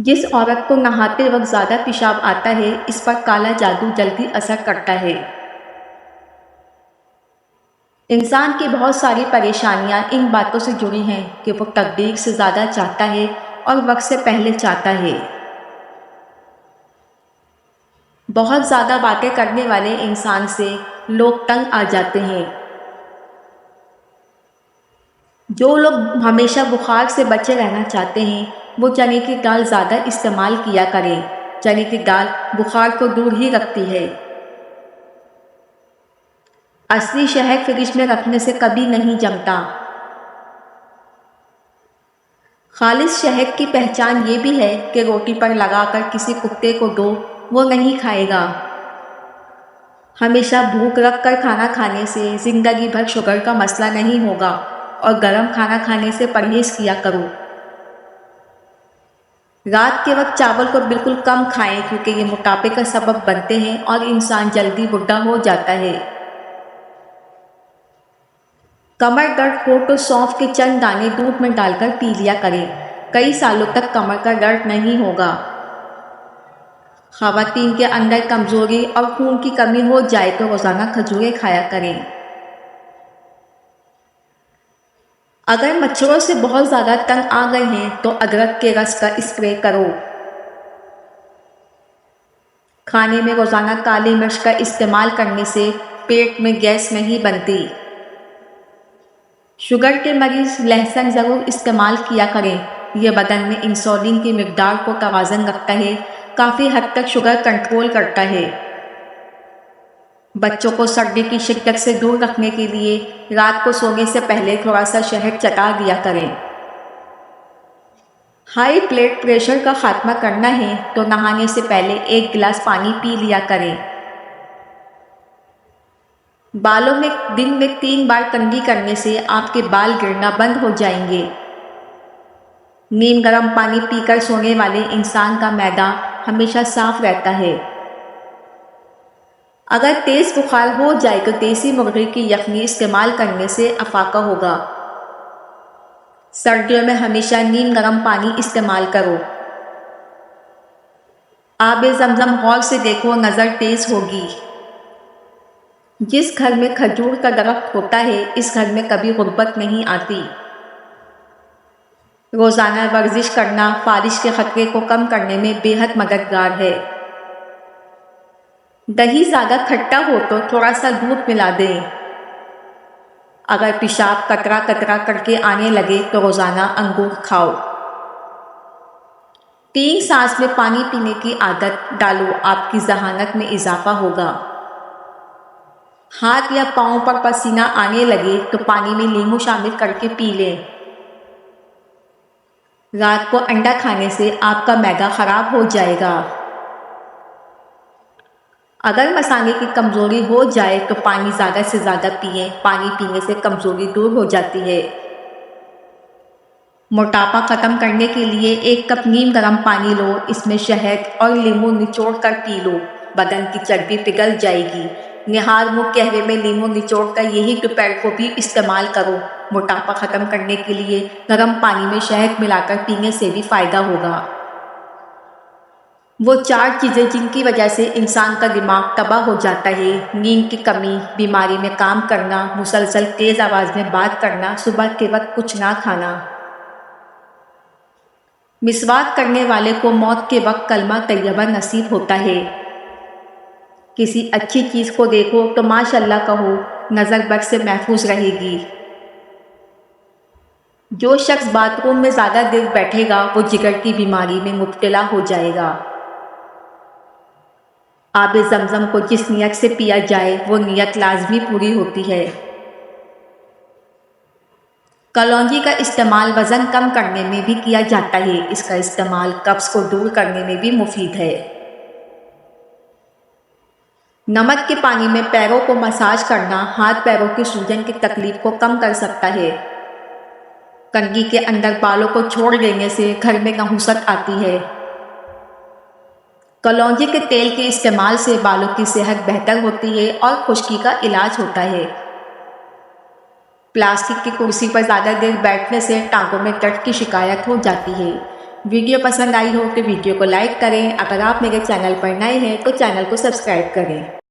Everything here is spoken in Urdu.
جس عورت کو نہاتے وقت زیادہ پیشاب آتا ہے اس پر کالا جادو جلدی اثر کرتا ہے۔ انسان کی بہت ساری پریشانیاں ان باتوں سے جڑی ہیں کہ وہ تقدیر سے زیادہ چاہتا ہے اور وقت سے پہلے چاہتا ہے۔ بہت زیادہ باتیں کرنے والے انسان سے لوگ تنگ آ جاتے ہیں۔ جو لوگ ہمیشہ بخار سے بچے رہنا چاہتے ہیں وہ چنے کی دال زیادہ استعمال کیا کریں۔ چنے کی دال بخار کو دور ہی رکھتی ہے۔ اصلی شہد فریج میں رکھنے سے کبھی نہیں جمتا۔ خالص شہد کی پہچان یہ بھی ہے کہ روٹی پر لگا کر کسی کتے کو دو، وہ نہیں کھائے گا۔ ہمیشہ بھوک رکھ کر کھانا کھانے سے زندگی بھر شوگر کا مسئلہ نہیں ہوگا، اور گرم کھانا کھانے سے پرہیز کیا کرو۔ رات کے وقت چاول کو بالکل کم کھائیں کیونکہ یہ موٹاپے کا سبب بنتے ہیں اور انسان جلدی بوڑھا ہو جاتا ہے۔ کمر درد ہو تو سونف کے چند دانے دودھ میں ڈال کر پی لیا کریں، کئی سالوں تک کمر کا درد نہیں ہوگا۔ خواتین کے اندر کمزوری اور خون کی کمی ہو جائے تو روزانہ کھجوریں کھایا کریں۔ اگر مچھروں سے بہت زیادہ تنگ آ گئے ہیں تو ادرک کے رس کا اسپرے کرو۔ کھانے میں روزانہ کالی مرچ کا استعمال کرنے سے پیٹ میں گیس نہیں بنتی۔ شوگر کے مریض لہسن ضرور استعمال کیا کریں، یہ بدن میں انسولین کی مقدار کو توازن رکھتا ہے، کافی حد تک شوگر کنٹرول کرتا ہے۔ بچوں کو سردی کی شدت سے دور رکھنے کے لیے رات کو سونے سے پہلے تھوڑا سا شہد چٹا دیا کریں۔ ہائی بلڈ پریشر کا خاتمہ کرنا ہے تو نہانے سے پہلے 1 گلاس پانی پی لیا کریں۔ بالوں میں دن میں 3 بار کنگھی کرنے سے آپ کے بال گرنا بند ہو جائیں گے۔ نیم گرم پانی پی کر سونے والے انسان کا معدہ ہمیشہ صاف رہتا ہے۔ اگر تیز بخار ہو جائے تو دیسی مرغی کی یخنی استعمال کرنے سے افاقہ ہوگا۔ سردیوں میں ہمیشہ نیم گرم پانی استعمال کرو۔ آب زمزم غور سے دیکھو، نظر تیز ہوگی۔ جس گھر میں کھجور کا درخت ہوتا ہے اس گھر میں کبھی غربت نہیں آتی۔ روزانہ ورزش کرنا فالج کے خطرے کو کم کرنے میں بے حد مددگار ہے۔ دہی زیادہ کھٹا ہو تو تھوڑا سا دودھ ملا دیں۔ اگر پیشاب قطرہ قطرہ کر کے آنے لگے تو روزانہ انگور کھاؤ۔ 3 سانس میں پانی پینے کی عادت ڈالو، آپ کی ذہانت میں اضافہ ہوگا۔ ہاتھ یا پاؤں پر پسینہ آنے لگے تو پانی میں لیموں شامل کر کے پی لیں۔ رات کو انڈا کھانے سے آپ کا معدہ خراب ہو جائے گا۔ اگر مثانے کی کمزوری ہو جائے تو پانی زیادہ سے زیادہ پئیں، پانی پینے سے کمزوری دور ہو جاتی ہے۔ موٹاپا ختم کرنے کے لیے 1 کپ نیم گرم پانی لو، اس میں شہد اور لیموں نچوڑ کر پی لو، بدن کی چربی پگھل جائے گی۔ نہار منہ قہوے میں لیموں نچوڑ کر یہی دوپہر کو بھی استعمال کرو۔ موٹاپا ختم کرنے کے لیے گرم پانی میں شہد ملا کر پینے سے بھی فائدہ ہوگا۔ وہ 4 چیزیں جن کی وجہ سے انسان کا دماغ تباہ ہو جاتا ہے: نیند کی کمی، بیماری میں کام کرنا، مسلسل تیز آواز میں بات کرنا، صبح کے وقت کچھ نہ کھانا۔ مسواک کرنے والے کو موت کے وقت کلمہ طیبہ نصیب ہوتا ہے۔ کسی اچھی چیز کو دیکھو تو ماشاءاللہ کہو، نظر بد سے محفوظ رہے گی۔ جو شخص باتھ روم میں زیادہ دیر بیٹھے گا وہ جگر کی بیماری میں مبتلا ہو جائے گا۔ آب زمزم کو جس نیت سے پیا جائے وہ نیت لازمی پوری ہوتی ہے۔ کلونجی کا استعمال وزن کم کرنے میں بھی کیا جاتا ہے، اس کا استعمال قبض کو دور کرنے میں بھی مفید ہے۔ نمک کے پانی میں پیروں کو مساج کرنا ہاتھ پیروں کی سوجن کی تکلیف کو کم کر سکتا ہے۔ کنگھی کے اندر بالوں کو چھوڑ دینے سے گھر میں نحوست آتی ہے۔ کلونجی کے تیل کے استعمال سے بالوں کی صحت بہتر ہوتی ہے اور خشکی کا علاج ہوتا ہے۔ پلاسٹک کی کرسی پر زیادہ دیر بیٹھنے سے ٹانگوں میں درد کی شکایت ہو جاتی ہے۔ ویڈیو پسند آئی ہو تو ویڈیو کو لائک کریں، اگر آپ میرے چینل پر نئے ہیں تو چینل کو سبسکرائب کریں۔